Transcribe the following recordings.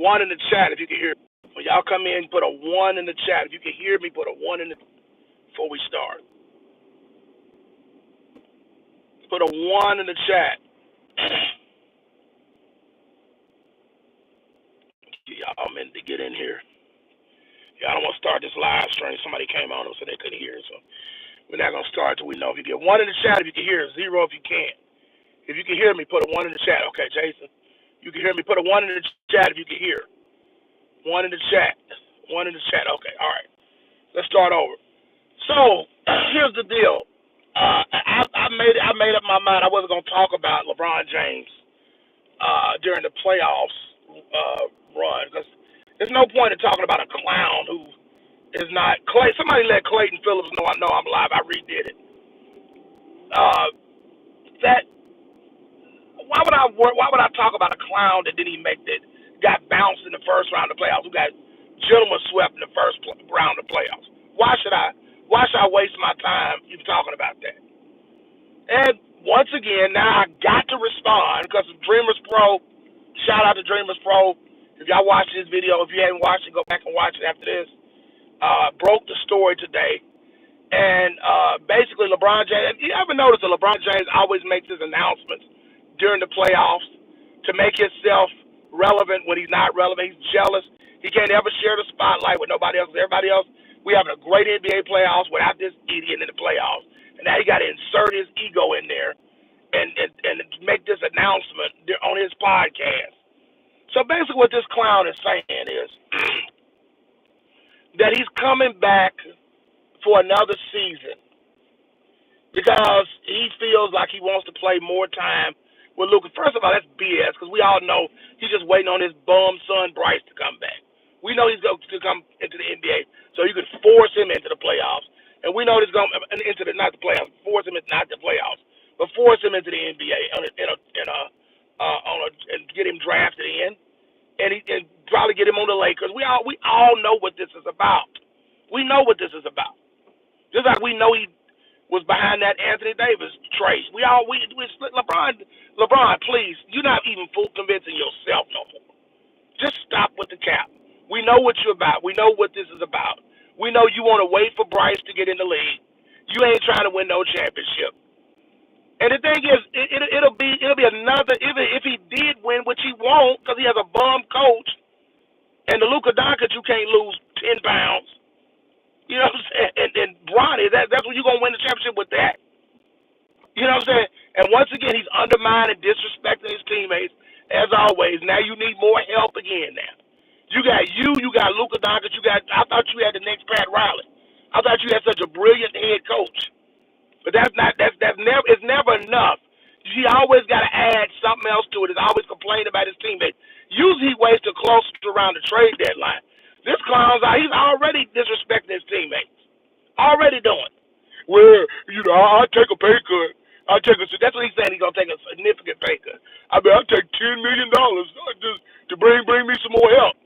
1 in the chat if you can hear me. When y'all come in, put a 1 in the chat. If you can hear me, put a 1 in the before we start. Put a 1 in the chat. Y'all meant to get in here. Y'all don't want to start this live stream. Somebody came on so they couldn't hear it. So we're not going to start till we know. If you get 1 in the chat, if you can hear it. 0 if you can't. If you can hear me, put a 1 in the chat. Okay, Jason. You can hear me. Put a 1 in the chat if you can hear. 1 in the chat. 1 in the chat. Okay, all right. Let's start over. So here's the deal. I made up my mind. I wasn't going to talk about LeBron James during the playoffs run because there's no point in talking about a clown who is not Clay. Somebody let Clayton Phillips know. I know I'm live. I redid it. That why would I talk about a clown that didn't even make that got bounced in the first round of the playoffs? Who got gentlemen swept in the first round of the playoffs? Why should I waste my time even talking about that? And once again, now I got to respond because of Dreamers Pro. Shout out to Dreamers Pro. If y'all watch this video, if you haven't watched it, go back and watch it after this. Broke the story today. And basically, LeBron James, you ever notice that LeBron James always makes his announcements during the playoffs to make himself relevant when he's not relevant? He's jealous. He can't ever share the spotlight with nobody else. Everybody else, we having a great NBA playoffs without this idiot in the playoffs. And now he got to insert his ego in there and make this announcement on his podcast. So basically what this clown is saying is that he's coming back for another season because he feels like he wants to play more time with Luka. First of all, that's BS because we all know he's just waiting on his bum son Bryce to come back. We know he's going to come into the NBA so you can force him into the playoffs. And we know he's going into the not the playoffs, force him into not the playoffs, but force him into the NBA and get him drafted in. And probably get him on the Lakers. We all know what this is about. We know what this is about. Just like we know he was behind that Anthony Davis trade. We LeBron, please, you're not even full convincing yourself no more. Just stop with the cap. We know what you're about. We know what this is about. We know you want to wait for Bryce to get in the league. You ain't trying to win no championship. And the thing is, it'll be another, if he did win, which he won't because he has a bum coach, and the Luka Doncic, you can't lose 10 pounds. You know what I'm saying? And Bronny, that's when you're going to win the championship with that. You know what I'm saying? And once again, he's undermining, disrespecting his teammates, as always. Now you need more help again now. You got Luka Doncic, I thought you had the next Pat Riley. I thought you had such a brilliant head coach. But it's never enough. He always got to add something else to it. He's always complaining about his teammates. Usually he waits till close to around the trade deadline. This clown's out. He's already disrespecting his teammates. Already doing. Well, I'll take a pay cut. That's what he's saying. He's going to take a significant pay cut. I'll take $10 million just to bring me some more help.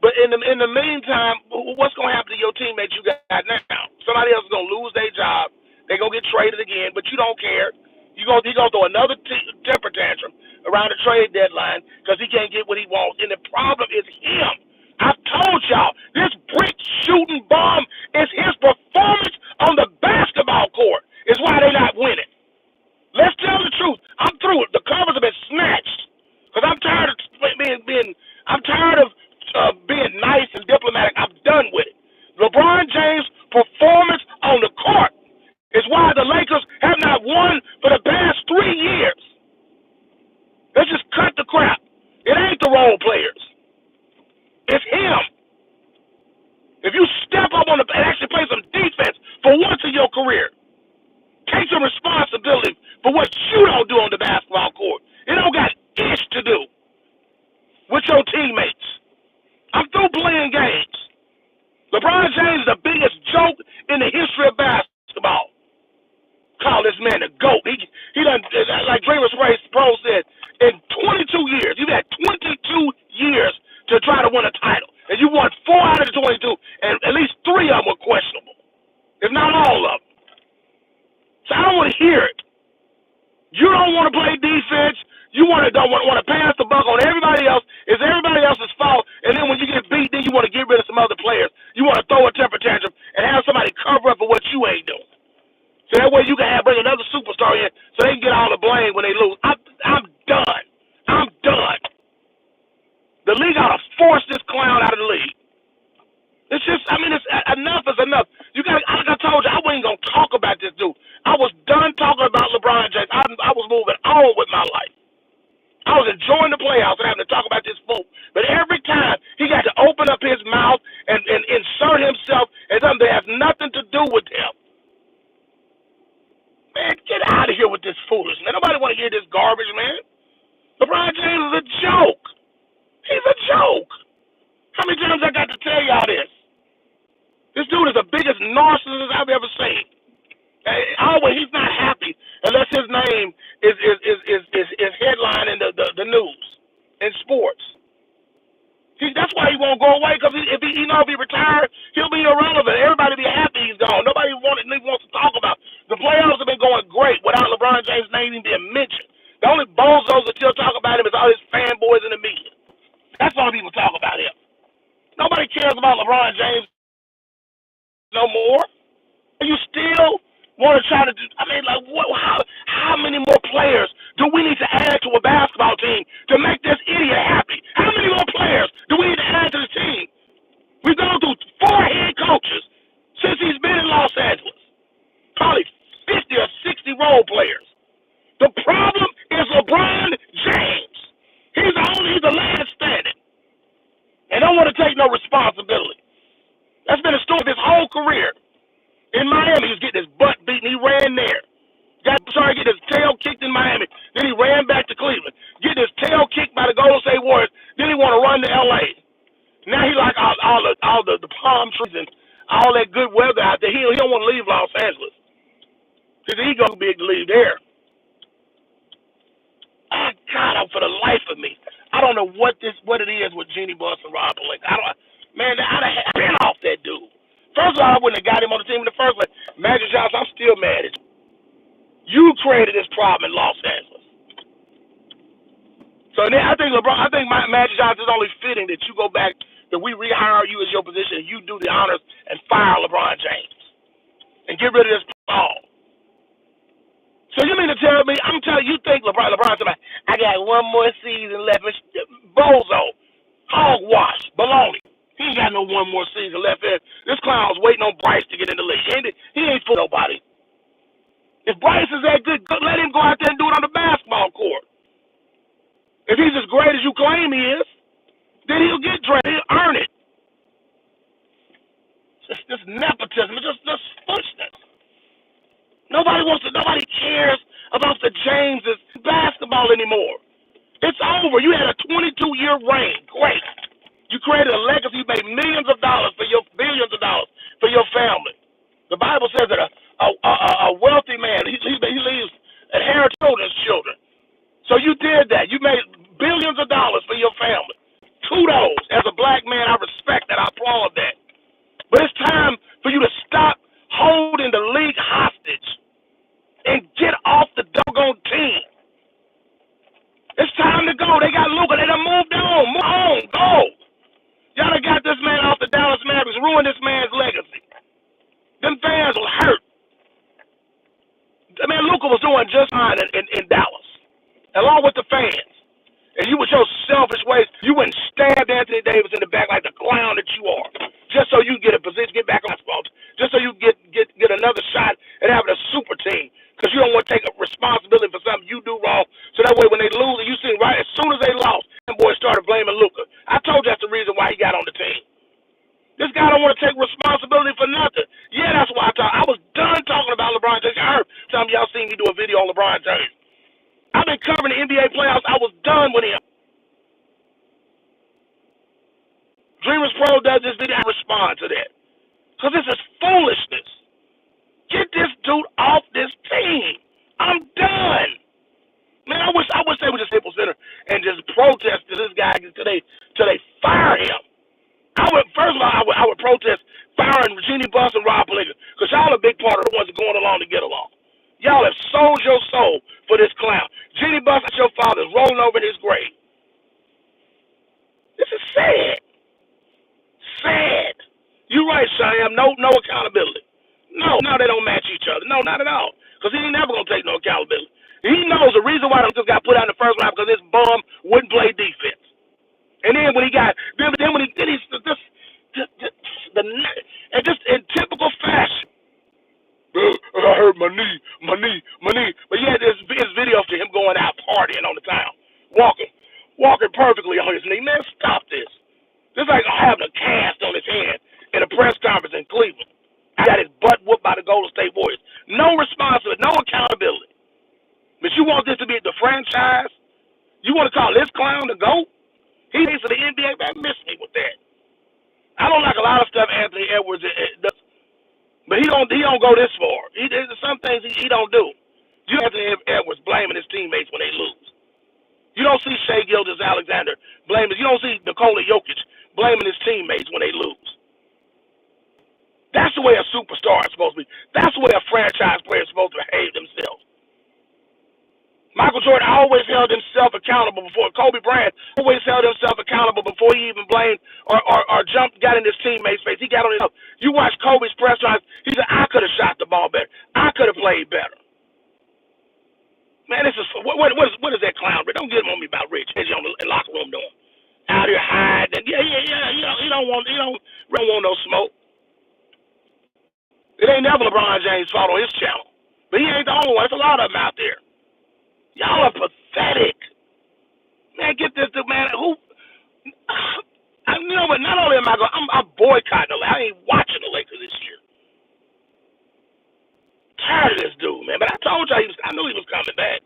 But in the meantime, what's going to happen to your teammates you got now? Somebody else is going to lose their job. They're going to get traded again, but you don't care. He's going to throw another temper tantrum around the trade deadline because he can't get what he wants. And the problem is him. I've told y'all, this brick shooting bomb is his performance on the basketball court. Is why they're not winning. Let's tell the truth. I'm through it. The covers have been snatched because I'm tired of being nice and diplomatic. I'm done with it. LeBron James' performance on the court is why the Lakers have not won for the past 3 years. Let's just cut the crap. It ain't the role players. It's him. If you step up and actually play some defense for once in your career, take some responsibility for what you don't do on the basketball court. You don't got ish to do with your teammates. I'm through playing games. LeBron James is the biggest joke in the history of basketball. Call this man the GOAT. He done, like Dreamers Pro said, in 22 years, you've had 22 years to try to win a title. And you won 4 out of the 22, and at least 3 of them were questionable, if not all of them. So I don't want to hear it. You don't want to play defense. You don't want to pass the buck on everybody else. It's everybody else's fault The league ought to force this clown out of the league. It's just, I mean, it's enough is enough. You got, like I told you, I wasn't gonna talk about this dude. I was done talking about LeBron James. I was moving on with my life. I was enjoying the playoffs and having to talk about this fool. But every time he got to open up his mouth and insert himself in something that has nothing to do with him. Man, get out of here with this foolishness. Nobody want to hear this garbage, man. LeBron James is a joke. He's a joke. How many times I got to tell y'all this? This dude is the biggest narcissist I've ever seen. Always, he's not happy unless his name is headlining the news in sports. That's why he won't go away, because if he retired, he'll be irrelevant. Everybody be happy he's gone. Nobody wants to talk about. The playoffs have been going great without LeBron James' name even being mentioned. The only bozos that still talk about him is all his fanboys in the media. That's all people talk about him. Nobody cares about LeBron James no more. You still want to try to do, I mean, like, how many more players do we need to add to a basketball team to make this idiot happy? How many more players do we need to add to the team? We've gone through 4 head coaches since he's been in Los Angeles. Probably 50 or 60 role players. The problem is LeBron James. He's the last standing. And don't want to take no responsibility. That's been the story of his whole career. In Miami, he was getting his butt beaten. He ran there. Getting his tail kicked in Miami. Then he ran back to Cleveland. Getting his tail kicked by the Golden State Warriors. Then he want to run to L.A. Now he like all the palm trees and all that good weather out there. He don't want to leave Los Angeles. His ego too big to leave there. God, for the life of me, I don't know what it is with Jeannie Buss and Rob Pelinka. I'd have been off that dude. First of all, I wouldn't have got him on the team in the first place. Magic Johnson, I'm still mad at you. You created this problem in Los Angeles. So then I think Magic Johnson is only fitting that you go back, that we rehire you as your position, and you do the honors and fire LeBron James and get rid of this Paul. So you mean to tell me, you think LeBron somebody, I got one more season left. Bozo. Hogwash. Baloney. He ain't got no one more season left in. This clown's waiting on Bryce to get in the league. He ain't for nobody. If Bryce is that good, let him go out there and do it on the basketball court. If he's as great as you claim he is, then he'll get drafted. He'll earn it. It's just nepotism. It's just foolishness. Nobody cares about the Jameses basketball anymore. It's over. You had a 22-year reign. Great. You created a legacy. You made billions of dollars for your family. The Bible says that a wealthy man, he leaves inheritance children. So you did that. You made billions of dollars for your family. Kudos. As a black man, I respect that. I applaud that. But it's time for you to stop holding the league hostage and get off the doggone team. It's time to go. They got Luka. They done moved on. Move on. Go. Y'all done got this man off the Dallas Mavericks, ruined this man's legacy. Them fans will hurt. I mean, Luka was doing just fine in Dallas, along with the fans. And you with your selfish ways, you wouldn't stab Anthony Davis in the back like the clown that you are, just so you get a position, get back on basketball, just so you get another shot at having a super team, because you don't want to take responsibility for something you do wrong. So that way, when they lose, and you see right as soon as they lost, them boys started blaming Luka. I told you that's the reason why he got on the team. This guy don't want to take responsibility for nothing. Yeah, that's why I was done talking about LeBron James. I heard some of y'all seen me do a video on LeBron James. I've been covering the NBA playoffs. I was done with him. Dreamers Pro does this video. I respond to that. Because this is foolishness. Get this dude off this team. I'm done. Man, I wish they would just hit center and just protest to this guy till they fire him. First of all, I would protest firing Jeannie Buss and Rob Pelinka, because y'all a big part of the ones that are going along to get along. Y'all have sold your soul for this clown. Jeannie Buss, your father, is rolling over in his grave. This is sad. Sad. You're right, Cheyenne. No accountability. No, they don't match each other. No, not at all. Because he ain't never going to take no accountability. He knows the reason why the got put out in the first round, because this bum wouldn't play defense. And then when he got, then when he did his, the, and just in typical fashion, I hurt my knee, my knee, my knee. But yeah, there's video to him going out partying on the town, walking perfectly on his knee. Man, stop this. This is like having a cast on his hand in a press conference in Cleveland. I got his butt whooped by the Golden State Warriors. No responsibility, no accountability. But you want this to be the franchise? You want to call this clown the GOAT? He thinks of the NBA, man, miss me with that. I don't like a lot of stuff Anthony Edwards does, but he don't go this far. There's some things he don't do. You don't Anthony Edwards blaming his teammates when they lose. You don't see Shai Gilgeous-Alexander blaming. You don't see Nikola Jokic blaming his teammates when they lose. That's the way a superstar is supposed to be. That's the way a franchise player is supposed to behave themselves. Michael Jordan always held himself accountable before. Kobe Bryant always held himself accountable before he even blamed or got in his teammate's face. He got on his own. You watch Kobe's press conference. He said, I could have shot the ball better. I could have played better. Man, this is what is that clown? Don't get him on me about Rich. He's on the locker room doing. Out here hiding. Yeah. He don't want no smoke. It ain't never LeBron James' fault on his channel. But he ain't the only one. There's a lot of them out there. Y'all are pathetic. Man, get this dude, man. But not only am I'm boycotting the Lakers. I ain't watching the Lakers this year. Tired of this dude, man. But I told y'all I knew he was coming back.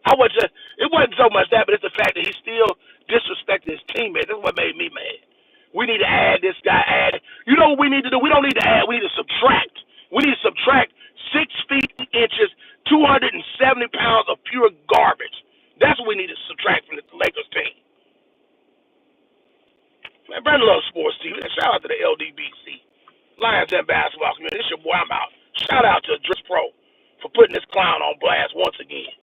It wasn't so much that, but it's the fact that he still disrespected his teammates. That's what made me mad. We need to add this guy. You know what we need to do? We don't need to add. We need to subtract. We need to subtract 6 feet, 8 inches, 270 pounds of pure garbage. That's what we need to subtract from the Lakers team. Man, Brandon loves sports TV. Shout out to the LDBC. Lions and basketball community. This your boy, I'm out. Shout out to Driss Pro for putting this clown on blast once again.